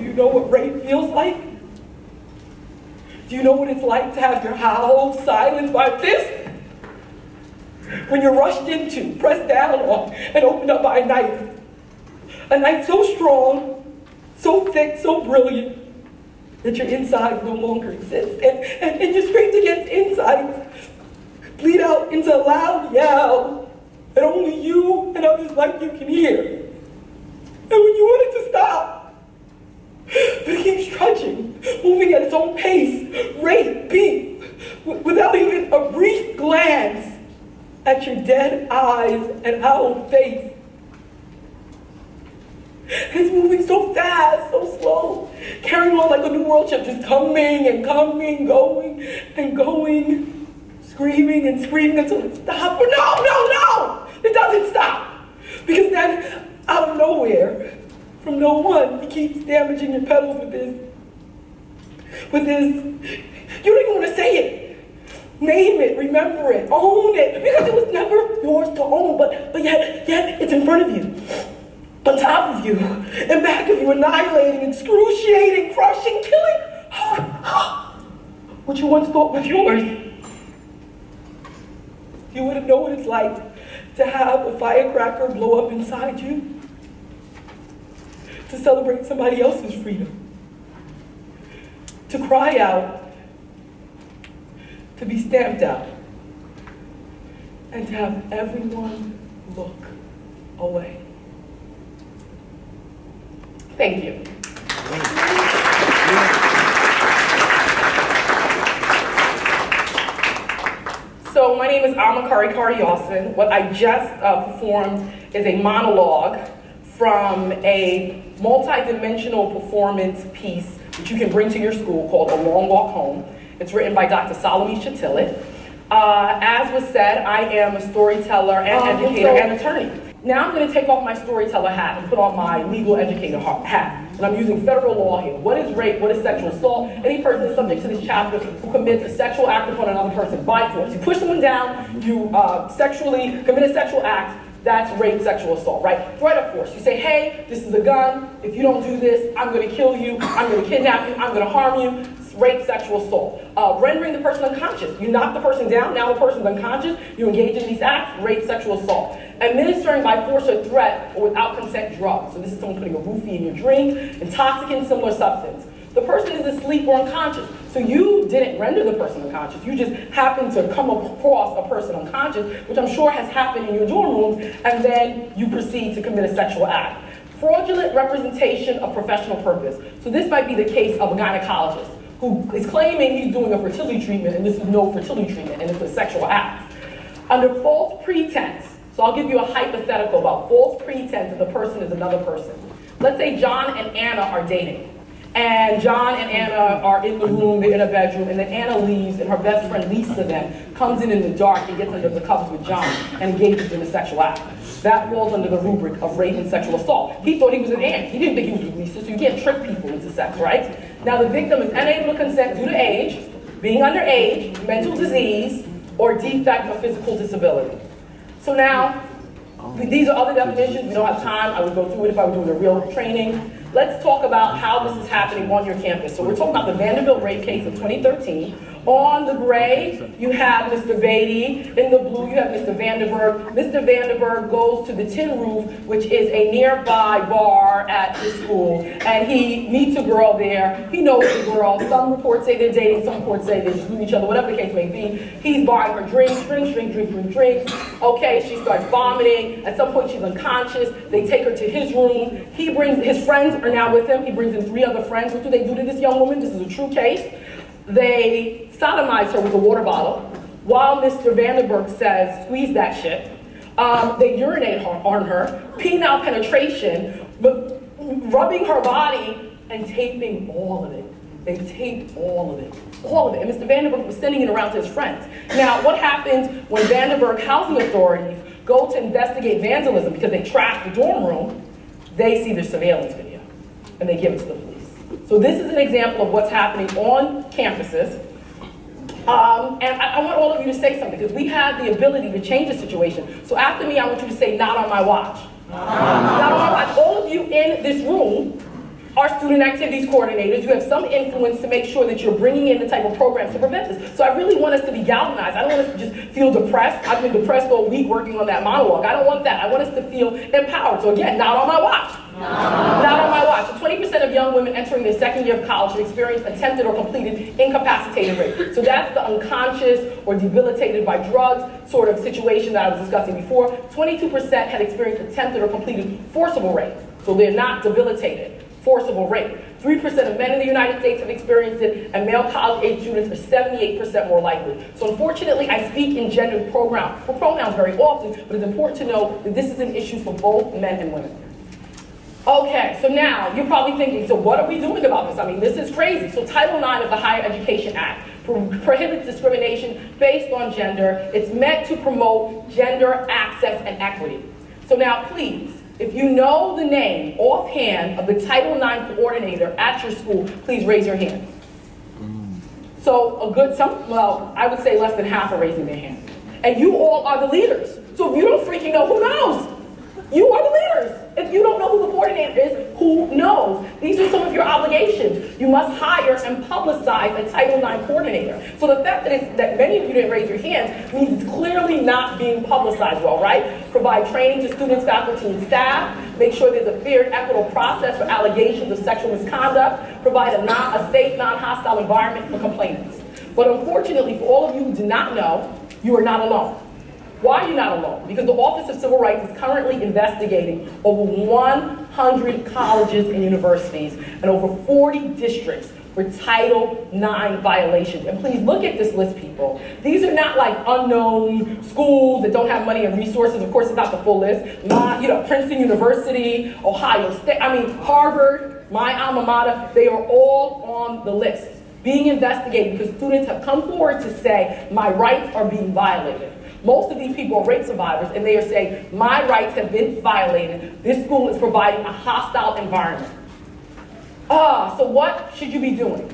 Do you know what rape feels like? Do you know what it's like to have your house silenced by a fist? When you're rushed into, pressed down on, and opened up by a knife. A knife so strong, so thick, so brilliant, that your inside no longer exists. And you're scraped against insides, bleed out into a loud yell that only you and others like you can hear. And when you want it to stop, but it keeps trudging, moving at its own pace, rate, beat, without even a brief glance at your dead eyes and howled face. It's moving so fast, so slow, carrying on like a new world ship, just coming and coming, going and going, screaming and screaming until it stops. But no, it doesn't stop. Because then, out of nowhere, from no one, he keeps damaging your pedals with his, you don't even want to say it. Name it, remember it, own it, because it was never yours to own, but yet it's in front of you, on top of you, in back of you, annihilating, excruciating, crushing, killing what you once thought was yours. You wouldn't know what it's like to have a firecracker blow up inside you, to celebrate somebody else's freedom, to cry out, to be stamped out, and to have everyone look away. Thank you. So my name is Karikari-Yawson. What I just performed is a monologue from a multi-dimensional performance piece that you can bring to your school called A Long Walk Home. It's written by Dr. Salome Shatillet. As was said, I am a storyteller and educator and attorney. Now I'm going to take off my storyteller hat and put on my legal educator hat. And I'm using federal law here. What is rape? What is sexual assault? Any person subject to this chapter who commits a sexual act upon another person by force. You push someone down, you sexually commit a sexual act, that's rape, sexual assault, right? Threat of force. You say, hey, this is a gun. If you don't do this, I'm going to kill you. I'm going to kidnap you. I'm going to harm you. Rape, sexual assault. Rendering the person unconscious. You knock the person down, now the person's unconscious. You engage in these acts, rape, sexual assault. Administering by force or threat or without consent drugs. So this is someone putting a roofie in your drink, intoxicant, similar substance. The person is asleep or unconscious. So you didn't render the person unconscious. You just happened to come across a person unconscious, which I'm sure has happened in your dorm rooms, and then you proceed to commit a sexual act. Fraudulent representation of professional purpose. So this might be the case of a gynecologist who is claiming he's doing a fertility treatment, and this is no fertility treatment, and it's a sexual act. Under false pretense, so I'll give you a hypothetical about false pretense that the person is another person. Let's say John and Anna are dating. And John and Anna are in the room, they're in a bedroom, and then Anna leaves, and her best friend Lisa then comes in the dark and gets under the covers with John and engages in a sexual act. That falls under the rubric of rape and sexual assault. He thought he was an aunt. He didn't think he was with Lisa, so you can't trick people into sex, right? Now the victim is unable to consent due to age, being underage, mental disease, or defect or physical disability. So now, these are other definitions. We don't have time. I would go through it if I were doing a real training. Let's talk about how this is happening on your campus. So we're talking about the Vanderbilt rape case of 2013. On the gray, you have Mr. Beatty. In the blue, you have Mr. Vanderberg. Mr. Vanderberg goes to the Tin Roof, which is a nearby bar at the school, and he meets a girl there. He knows the girl. Some reports say they're dating, some reports say they just meet each other, whatever the case may be. He's buying her drinks. Okay, she starts vomiting. At some point, she's unconscious. They take her to his room. He brings, his friends are now with him. He brings in 3 other friends. What do they do to this young woman? This is a true case. They sodomize her with a water bottle, while Mr. Vanderberg says, squeeze that shit. They urinate on her, penile penetration, but rubbing her body and taping all of it. They taped all of it. And Mr. Vanderberg was sending it around to his friends. Now, what happens when Vanderberg housing authorities go to investigate vandalism because they trashed the dorm room? They see the surveillance video, and they give it to the police. So this is an example of what's happening on campuses. And I want all of you to say something, because we have the ability to change the situation. So after me, I want you to say, not on my watch. Not on my watch. All of you in this room are student activities coordinators. You have some influence to make sure that you're bringing in the type of programs to prevent this. So I really want us to be galvanized. I don't want us to just feel depressed. I've been depressed all week working on that monologue. I don't want that. I want us to feel empowered. So again, not on my watch. Not on my watch. So 20% of young women entering their second year of college have experienced attempted or completed incapacitated rape. So that's the unconscious or debilitated by drugs sort of situation that I was discussing before. 22% had experienced attempted or completed forcible rape. So they're not debilitated. Forcible rape. 3% of men in the United States have experienced it, and male college-age students are 78% more likely. So unfortunately, I speak in gender pronouns very often, but it's important to know that this is an issue for both men and women. Okay, so now you're probably thinking, so what are we doing about this? I mean, this is crazy. So Title IX of the Higher Education Act prohibits discrimination based on gender. It's meant to promote gender access and equity. So now please, if you know the name offhand of the Title IX coordinator at your school, please raise your hand. So I would say less than half are raising their hand. And you all are the leaders. So if you don't freaking know, who knows? You are the leaders. If you don't know who the coordinator is, who knows? These are some of your obligations. You must hire and publicize a Title IX coordinator. So the fact that many of you didn't raise your hands means it's clearly not being publicized well, right? Provide training to students, faculty, and staff. Make sure there's a fair and equitable process for allegations of sexual misconduct. Provide a safe, non-hostile environment for complainants. But unfortunately, for all of you who do not know, you are not alone. Why are you not alone? Because the Office of Civil Rights is currently investigating over 100 colleges and universities and over 40 districts for Title IX violations. And please look at this list, people. These are not like unknown schools that don't have money and resources. Of course, it's not the full list. Princeton University, Ohio State, Harvard, my alma mater, they are all on the list being investigated because students have come forward to say, my rights are being violated. Most of these people are rape survivors, and they are saying, my rights have been violated. This school is providing a hostile environment. So what should you be doing?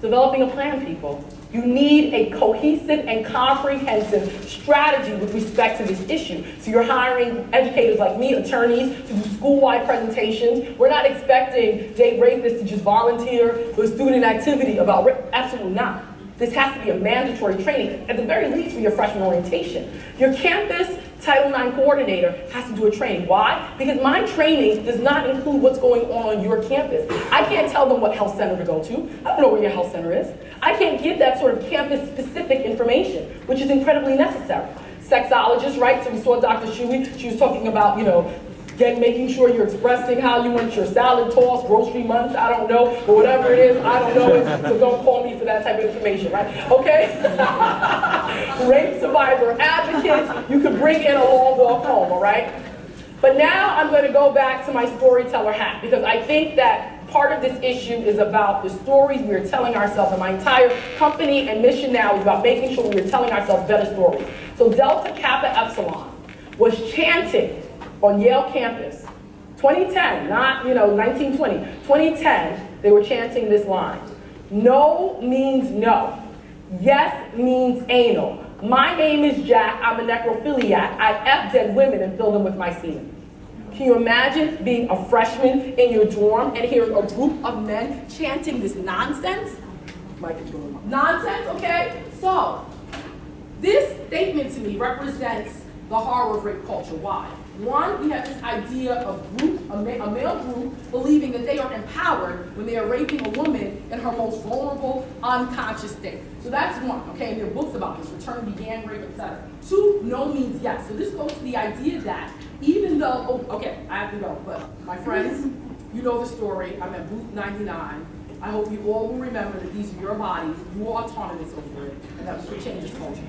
Developing a plan, people. You need a cohesive and comprehensive strategy with respect to this issue. So you're hiring educators like me, attorneys, to do school-wide presentations. We're not expecting date rapists to just volunteer for a student activity about rape. Absolutely not. This has to be a mandatory training, at the very least for your freshman orientation. Your campus Title IX coordinator has to do a training. Why? Because my training does not include what's going on your campus. I can't tell them what health center to go to. I don't know where your health center is. I can't give that sort of campus-specific information, which is incredibly necessary. Sexologists, right? So we saw Dr. Shuey. She was talking about, making sure you're expressing how you want your salad toss, grocery month, I don't know, but whatever it is, I don't know it, so don't call me for that type of information, right? Okay? Rape survivor advocates, you could bring in a long walk home, all right? But now I'm going to go back to my storyteller hat, because I think that part of this issue is about the stories we are telling ourselves, and my entire company and mission now is about making sure we are telling ourselves better stories. So Delta Kappa Epsilon was chanting on Yale campus, 2010, not 1920, 2010, they were chanting this line. No means no. Yes means anal. My name is Jack, I'm a necrophiliac. I F dead women and fill them with my semen. Can you imagine being a freshman in your dorm and hearing a group of men chanting this nonsense? Nonsense, okay? So, this statement to me represents the horror of rape culture. Why? One, we have this idea of a male group believing that they are empowered when they are raping a woman in her most vulnerable, unconscious state. So that's one, okay? And there are books about this, return to gang rape, etc. Two, no means yes. So this goes to the idea that even though, I have to go, but my friends, you know the story. I'm at booth 99. I hope you all will remember that these are your bodies, you are autonomous over it, and that we could change this culture.